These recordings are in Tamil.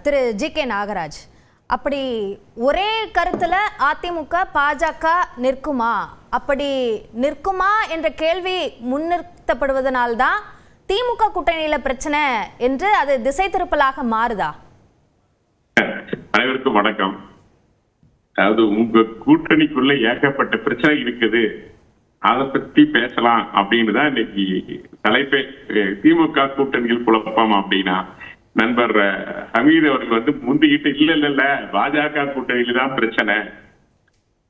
திரு ஜி.கே. நாகராஜ், அப்படி ஒரே கருத்துல அதிமுக பாஜக நிற்குமா? அப்படி நிற்குமா என்ற கேள்வி முன்னிறுத்தப்படுவதனால்தான் திமுக கூட்டணியில பிரச்சனை என்று அது திசை திருப்பலாக மாறுதா? அனைவருக்கும் வணக்கம். அதாவது உங்க கூட்டணிக்குள்ள ஏகப்பட்ட பிரச்சனை இருக்குது, அதை பத்தி பேசலாம் அப்படின்னு தான் இன்னைக்கு தலைப்பே. திமுக கூட்டணியில் குழப்பம் அப்படின்னா நண்பர் ஹமீது அவர்கள் முந்திக்கிட்டு இல்ல பாஜக கூட்டணியில தான் பிரச்சனை,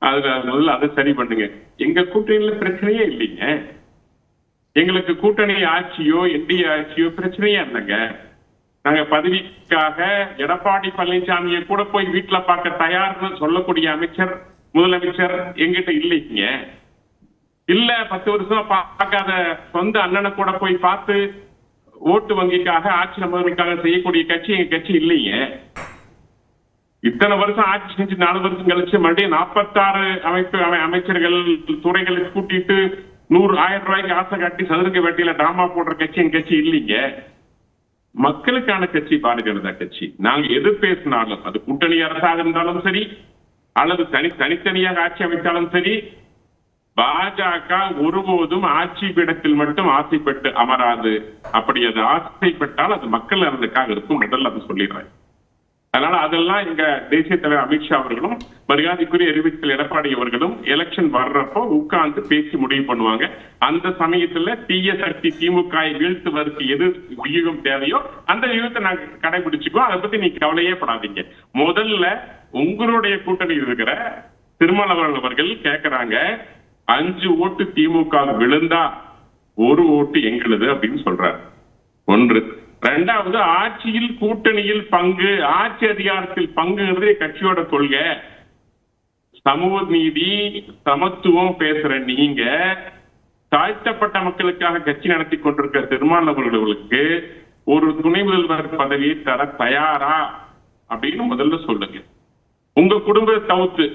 அதுல அதை சரி பண்ணுங்க. எங்க கூட்டணியில பிரச்சனையே இல்லைங்க. எங்களுக்கு கூட்டணி ஆட்சியோ என்டிஏ ஆட்சியோ பிரச்சனையே இல்லைங்க. நாங்க பதவிக்காக எடப்பாடி பழனிசாமியை கூட போய் வீட்டுல பார்க்க தயார்னு சொல்லக்கூடிய அமைச்சர் முதலமைச்சர் எங்கிட்ட இல்லைங்க. இல்ல 10 வருஷம் பார்க்காத சொந்த அண்ணனை கூட போய் பார்த்து ஓட்டு வங்கிக்காக ஆட்சி நம்பர்களுக்காக செய்யக்கூடிய கட்சி எங்க கட்சி இல்லைங்க. இத்தனை வருஷம் ஆட்சி செஞ்சு 4 வருஷம் கழிச்சு மறுபடியும் 46 அமைச்சர்கள் துறைகளை கூட்டிட்டு 100,000 ரூபாய்க்கு ஆசை காட்டி சதுரங்க வேட்டையில டிராமா போடுற கட்சி எங்க கட்சி இல்லைங்க. மக்களுக்கான கட்சி பாரதிய ஜனதா கட்சி. நாங்க எது பேசினாலும் அது கூட்டணி அரசாக இருந்தாலும் சரி அல்லது தனித்தனியாக ஆட்சி அமைத்தாலும் சரி, பாஜக ஒருபோதும் ஆட்சி பீடத்தில் மட்டும் ஆசைப்பட்டு அமராது. அப்படி அது ஆசைப்பட்டால் அது மக்கள் நலனுக்காக இருக்கும். முதல்ல அது சொல்லிடுறேன். அதனால அதெல்லாம் எங்க தேசிய தலைவர் அமித்ஷா அவர்களும் மரியாதைக்குரிய அறிவித்தல் எடப்பாடி அவர்களும் எலெக்ஷன் வர்றப்போ உட்கார்ந்து பேசி முடிவு பண்ணுவாங்க. அந்த சமயத்துல தீய சக்தி திமுக வீழ்த்துவதற்கு எது வியூகம் தேவையோ அந்த வியூகத்தை நாங்க கடைபிடிச்சுக்கோ. அதை பத்தி நீங்க கவலையே படாதீங்க. முதல்ல உங்களுடைய கூட்டணியில் இருக்கிற திருமாவளவன் அவர்கள் கேட்கிறாங்க, 5 ஓட்டு திமுக விழுந்தா 1 ஓட்டு எங்களுது அப்படின்னு சொல்றாரு. ஒன்று. ரெண்டாவது, ஆட்சியில் கூட்டணியில் பங்கு, ஆட்சி அதிகாரத்தில் பங்குங்கிறதே கட்சியோட கொள்கை. சமூக நீதி சமத்துவம் பேசுற நீங்க தாழ்த்தப்பட்ட மக்களுக்காக கட்சி நடத்தி கொண்டிருக்கிற திருமாவளவர்களுக்கு ஒரு துணை முதல்வர் பதவியை தர தயாரா அப்படின்னு முதல்ல சொல்லுங்க. உங்க குடும்பத்தை தவிர்த்து,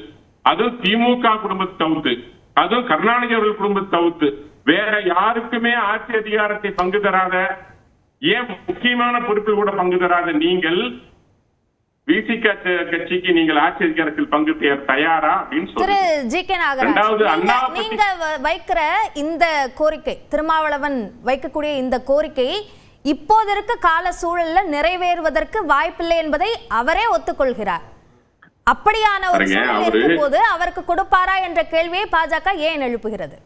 அதுவும் திமுக குடும்பத்தை தவிர்த்து, அதுவும் கருணாநிதி அவர்கள் குடும்பத்தை தவிர்த்து வேற யாருக்குமே ஆட்சி அதிகாரத்தை பங்கு தராத, ஏன் முக்கியமான பொறுப்பில் கூட பங்கு தராத நீங்கள் விசிக கட்சிக்கு நீங்கள் ஆட்சி அதிகாரத்தில் பங்கு தயாரா அப்படின்னு திரு ஜி.கே. நாகராஜ், நீங்க வைக்கிற இந்த கோரிக்கை, திருமாவளவன் வைக்கக்கூடிய இந்த கோரிக்கை இப்போது இருக்க கால சூழல்ல நிறைவேறுவதற்கு வாய்ப்பில்லை என்பதை அவரே ஒத்துக்கொள்கிறார். அப்படியான ஒரு சூழல் இருக்கும் போது அவருக்கு கொடுப்பாரா என்ற கேள்வியை பாஜக ஏன் எழுப்புகிறது?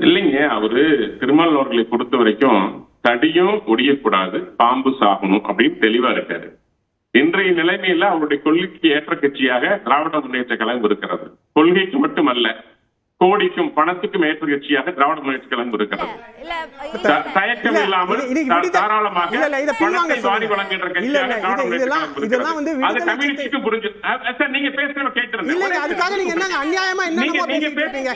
இல்லைங்க, அவரு திருமாவளவன் அவர்களை பொறுத்த வரைக்கும் தடியும் ஒடியக்கூடாது, பாம்பு சாகணும் அப்படின்னு தெளிவா இருக்காரு. இன்றைய நிலைமையில அவருடைய கொள்கைக்கு ஏற்ற கட்சியாக திராவிட முன்னேற்ற கழகம் இருக்கிறது. கொள்கைக்கு மட்டுமல்ல, கோடிக்கும் பணத்துக்கும் ஏற்ற கட்சியாக திராவிட முன்னேற்ற கழகம் இருக்கிறது. தயக்கம் இல்லாமல் தாராளமாக பணத்தை வாரி வழங்குகின்ற கட்சியாக திராவிட முன்னேற்ற கழகம் இருக்கிறது. அது கம்யூனிஸ்டுக்கு புரிஞ்சு. சார், நீங்க பேசுறத கேட்டுருங்க. அதுக்காக நீங்க என்ன அநியாயமா என்னமா பேசிட்டு இருக்கீங்க?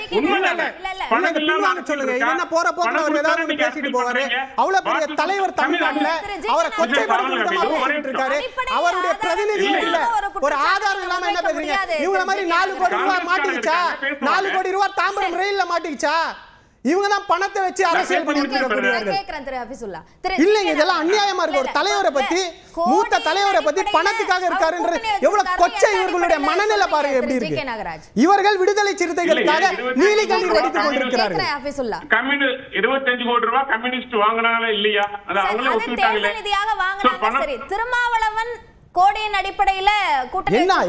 பணம் இல்லாம சொல்லுங்க. என்ன போற போக்குல அவர் ஏதாவது பேசிட்டு போவாரு. அவ்வளவு பெரிய தலைவர் தமிழ்நாட்டுல அவரை கொச்சைப்படுத்திட்டு இருக்காரு. அவருடைய பிரதிநிதியே இல்ல. ஒரு ஆதாரம் இல்லாம என்ன பேசுறீங்க? இவங்கள மாதிரி 4 கோடி ரூபாய் மாட்டிக்கிச்சா? 4 கோடி ரூபாய் தாம்பரம் ரயில்ல மாட்டிக்கிச்சா? இவங்க தான் பணத்தை வச்சு அரசியல் பண்ணிட்டு இருக்கக்கூடியவர்கள். இல்லைங்க, இதெல்லாம் அநியாயமா இருக்கு. ஒரு தலைவரை பத்தி, மூத்த தலைவரை பத்தி பணத்துக்காக இருக்காருன்றது எவ்வளவு கொச்சை. இவர்களுடைய மனநிலை பாருங்க எப்படி இருக்கு. இவர்கள் விடுதலை சிறுத்தைகளுக்காக நீலி கண்ணீர் வடித்துக் கொண்டிருக்கிறார்கள். 25 கோடி ரூபாய் கம்யூனிஸ்ட் வாங்கினாங்களா இல்லையா? அது அவங்களே ஒத்துக்கிட்டாங்களே. திருமாவளவன் கோடியின் அடிப்படையில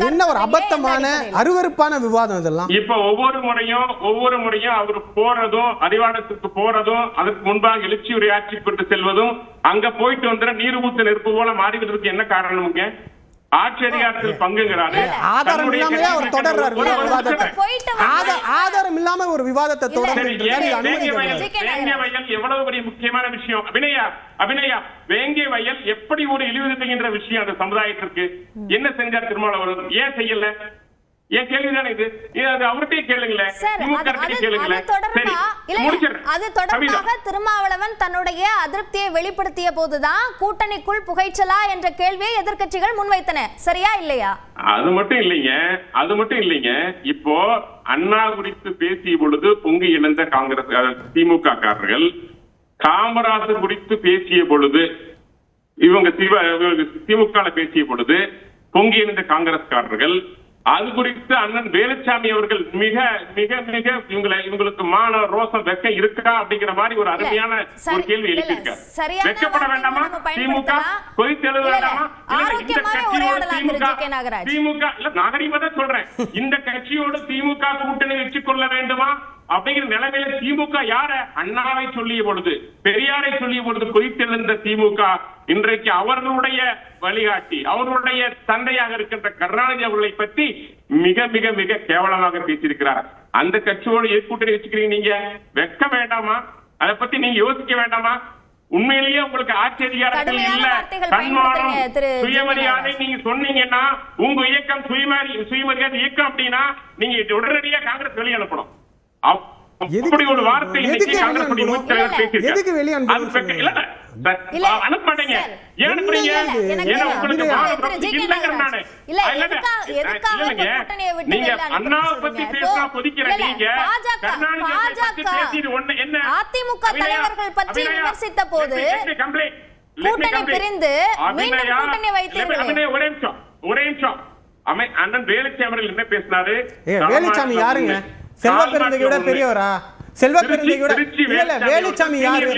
என்ன ஒரு அபத்தமான அருவருப்பான விவாதம் இதெல்லாம். இப்ப ஒவ்வொரு முறையும் அவர் போறதும், அறிவாலயத்துக்கு போறதும், அதற்கு முன்பாக எழுச்சி உரையாற்றி கொண்டு செல்வதும், அங்க போயிட்டு வந்துற நீர் ஊத்து நெருப்பு போல மாறிவிடுறதுக்கு என்ன காரணமுங்க? ஆட்சி அதிகாரத்தில் பங்குங்கிறாரு. ஆதாரம் இல்லாம அவர் தொடர்றாரு விவாதத்தை. ஆதாரம் இல்லாம ஒரு விவாதத்தை தொடர்ந்து எவ்வளவு பெரிய முக்கியமான விஷயம். அபிநயா, வேங்கை வயல் எப்படி ஒரு இழிவு செய்கின்ற விஷயம் அந்த சமுதாயத்திற்கு. என்ன செஞ்சார் திருமாவளவன்? ஏன் செய்யல? ஏன் கேள்விதானே இது? அவர்கிட்டயே கேளுங்களேன். அது தொடர்பாக திருமாவளவன் தன்னுடைய அதிருப்தியை வெளிப்படுத்திய போதுதான் கூட்டணிக்குள் புகைச்சலா என்ற கேள்வியை எதிர்க்கட்சிகள் முன்வைத்தன. சரியா இல்லையா? அது மட்டும் இல்லைங்க. இப்போ அண்ணா குறித்து பேசிய பொழுது பொங்கி இழந்த காங்கிரஸ் திமுக காரர்கள், காமராஜர் குறித்து பேசிய பொழுது இவங்க திமுக பேசிய பொழுது பொங்கி எழுந்த காங்கிரஸ்காரர்கள் அது குறித்து அண்ணன் வேலுச்சாமி அவர்கள் மிக மிக மிக இவங்களுக்கு மான ரோசம் வெக்க இருக்கா அப்படிங்கிற மாதிரி ஒரு அருமையான ஒரு கேள்வி எழுப்பியிருக்காரு. வெக்கப்பட வேண்டாமா திமுக? கொதித்தெழ வேண்டாமா? திமுக இல்ல நாகரிகமா தான் சொல்றேன், இந்த கட்சியோடு திமுக கூட்டணி வச்சுக் கொள்ள வேண்டுமா அப்படிங்கிற நிலைமையில திமுக யார அண்ணாவை சொல்லிய பொழுது, பெரியாரை சொல்லிய பொழுது கொதித்தெழுந்த திமுக இன்றைக்கு அவர்களுடைய வழிகாட்டி, அவர்களுடைய தந்தையாக இருக்கின்ற கருணாநிதி அவர்களை பற்றி மிக மிக மிக கேவலமாக பேசியிருக்கிறார். அந்த கட்சியோடு கூட்டணி வச்சுக்கிறீங்க, நீங்க வெக்க வேண்டாமா? அதை பத்தி நீங்க யோசிக்க வேண்டாமா? உண்மையிலேயே உங்களுக்கு ஆட்சி அதிகாரத்தில் இல்ல, தன்மானம் சுயமரியாதை நீங்க சொன்னீங்கன்னா, உங்க இயக்கம் சுயமரியாதை இயக்கம் அப்படின்னா நீங்க உடனடியா காங்கிரஸ் வெளியே அனுப்பணும். அப்படி ஒரு வார்த்தை அதிமுக தலைவர்கள் பற்றி விமர்சித்த போது கூட்டணி பிரிந்து மீண்டும் கூட்டணி வைத்தீர்களே. ஒரே நிமிஷம் அண்ணன் வேலுச்சாமி அவர்கள் என்ன பேசினாரு? வேலுச்சாமி யாருங்க? செல்வ பெருந்தகை விட பெரியவரா? செல்வ பெருந்தகை விட இல்ல, வேலுச்சாமி யாரு?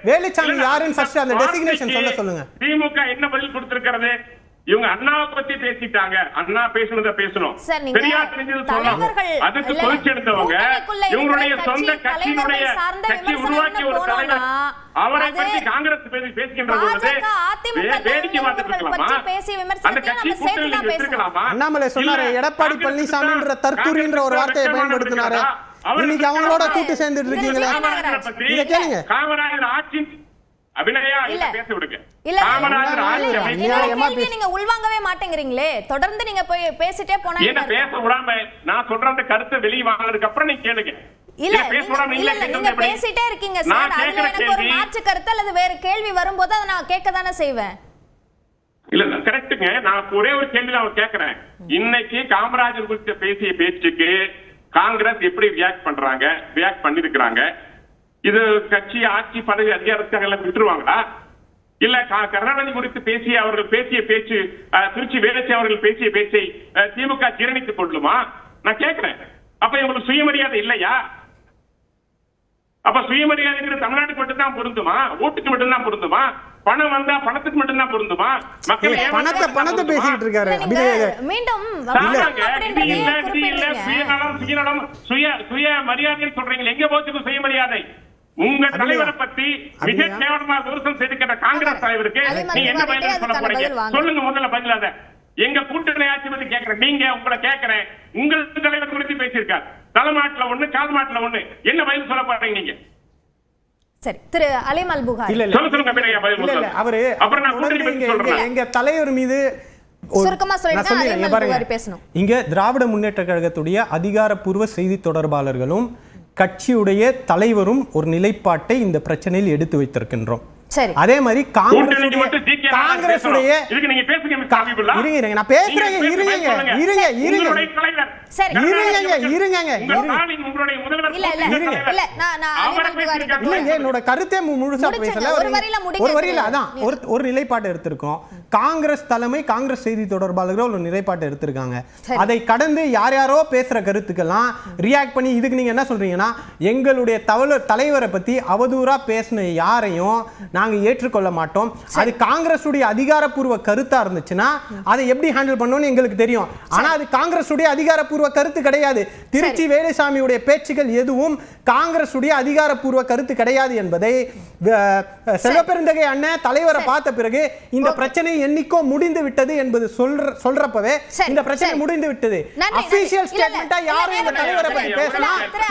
வேலுச்சாமி யாருன்னு ஃபர்ஸ்ட் அந்த டெசிக்னேஷன் சொல்லுங்க. திமுக என்ன பதில் கொடுத்திருக்கிறது? இவங்க அண்ணாவை பத்தி பேசிட்டாங்க, அண்ணா பேசுனத பேசணும், பெரியார் தெரிஞ்சது சொல்லணும். அதுக்கு கொதிச்சு எடுத்தவங்க இவங்களுடைய சொந்த கட்சியினுடைய கட்சி உருவாக்கிய ஒரு தலைவர் அவரை பற்றி காங்கிரஸ் பேசுகின்ற பொழுது வேடிக்கை பார்த்துட்டு இருக்கலாமா? அந்த கட்சி கூட்டணியில் வச்சிருக்கலாமா? அண்ணாமலை சொன்னாரு, எடப்பாடி பழனிசாமின்ற தற்கூரின்ற ஒரு வார்த்தையை பயன்படுத்தினாரு. இன்னைக்கு அவங்களோட கூட்டு சேர்ந்துட்டு இருக்கீங்களே, இத கேளுங்க. காமராஜர் ஆட்சி அபிநயா இல்ல பேச விடுங்க. நீங்க உள்வாங்கவே மாட்டேங்கிறீங்களே, தொடர்ந்து நீங்க போய் பேசிட்டே போனா என்ன பேச விடாம நான் சொல்ற அந்த கருத்தை வெளிய வாங்குறதுக்கு அப்புறம் நீங்க கேளுங்க. இல்ல நீங்க பேசிட்டே இருக்கீங்க சார், அதுல எனக்கு ஒரு மாற்று கருத்து அல்லது வேற கேள்வி வரும்போது அதை நான் கேட்க தானே செய்வேன். இல்ல கரெக்ட்டுங்க, நான் ஒரே ஒரு கேள்வி நான் கேட்கிறேன். இன்னைக்கு காமராஜர் குறித்து பேசிய பேச்சுக்கு காங்கிரஸ் எப்படி ரியாக்ட் பண்றாங்க, ரியாக்ட் பண்ணிருக்கிறாங்க? இது கட்சி ஆட்சி பதவி அதிகாரத்துக்காக எல்லாம் விட்டுருவாங்களா? இல்ல கருணாநிதி குறித்து பேசிய அவர்கள் பேசிய பேச்சு, திருச்சி வேலுச்சாமி அவர்கள் பேசிய பேச்சை திமுக ஜீரணித்துக் கொள்ளுமா? நான் கேட்கிறேன். அப்ப இவங்களுக்கு சுயமரியாதை இல்லையா? அப்ப சுயமரியாதைங்கிறது தமிழ்நாட்டுக்கு மட்டும்தான் பொருந்துமா? ஓட்டுக்கு மட்டும்தான் பொருந்துமா? பணம் வந்தா பணத்துக்கு மட்டும்தான் பொருந்துமா? மக்கள் பணத்தை பேசிட்டு இருக்காரு. மீண்டும் சுயநலம் சுயமரியாதை சொல்றீங்க, எங்க போச்சுக்கு சுயமரியாதை? உங்க தலைவரை பத்தி மிக கேவலமா விமர்சனம் செய்திருக்கிற காங்கிரஸ் தலைவருக்கு நீங்க என்ன பதில் சொல்ல போறீங்க? சொல்லுங்க முதல்ல பதிலாக. எங்க கூட்டணி ஆட்சி பத்தி கேட்கிறேன், நீங்க உங்களை கேட்கிறேன். உங்கள் தலைவர் குறித்து பேசியிருக்காரு, தலைமாட்டில் ஒண்ணு கால் மாட்டில் ஒண்ணு, என்ன பதில் சொல்ல போறீங்க நீங்க? சரி, திரு அலீம் அல் புகாரி. இல்ல அவரு அப்புறம் நான் எங்க தலைவர் மீது சுருக்கமா சொல்லிட்டு பேசணும். இங்க திராவிட முன்னேற்ற கழகத்துடைய அதிகாரப்பூர்வ செய்தி தொடர்பாளர்களும் கட்சியுடைய தலைவரும் ஒரு நிலைப்பாட்டை இந்த பிரச்சனையில் எடுத்து வைத்திருக்கின்றோம். அதே மாதிரி காங்கிரசுடைய நான் பேசுறேன், என்னோட கருத்தை முழுசா பேசல, ஒரு வரியில அதான் ஒரு நிலைப்பாட்டை எடுத்திருக்கோம். காங்கிரஸ் தலைமை, காங்கிரஸ் செய்தி தொடர்பாளர்கள் ஒரு நிலைப்பாட்டை எடுத்திருக்காங்க. அதை கடந்து யார் யாரோ பேசுற கருத்துக்கெல்லாம் ரியாக்ட் பண்ணி இதுக்கு நீங்க என்ன சொல்றீங்கன்னா, எங்களுடைய தலைவரை பத்தி அவதூறா பேசின யாரையும் நாங்க ஏற்றுக்கொள்ள மாட்டோம். அது காங்கிரஸ் உடைய அதிகாரப்பூர்வ கருத்தா இருந்துச்சுன்னா அதை எப்படி ஹேண்டில் பண்ணணும்னு எங்களுக்கு தெரியும். ஆனா அது காங்கிரஸ் உடைய அதிகாரப்பூர்வ கருத்து கிடையாது. திருச்சி வேலுசாமியுடைய பேச்சுகள் எதுவும் காங்கிரஸ் உடைய அதிகாரப்பூர்வ கருத்து கிடையாது என்பதை செல்வபெருந்தகை அண்ணன் தலைவரை பார்த்த பிறகு இந்த பிரச்சனை என்னைக்கோ முடிந்து விட்டது என்பது சொல்றப்பவே இந்த பிரச்சனை முடிந்து விட்டது. அபிஷியல் ஸ்டேட்மெண்டா யாரும் இந்த தலைவரை பத்தி பேசலாம்.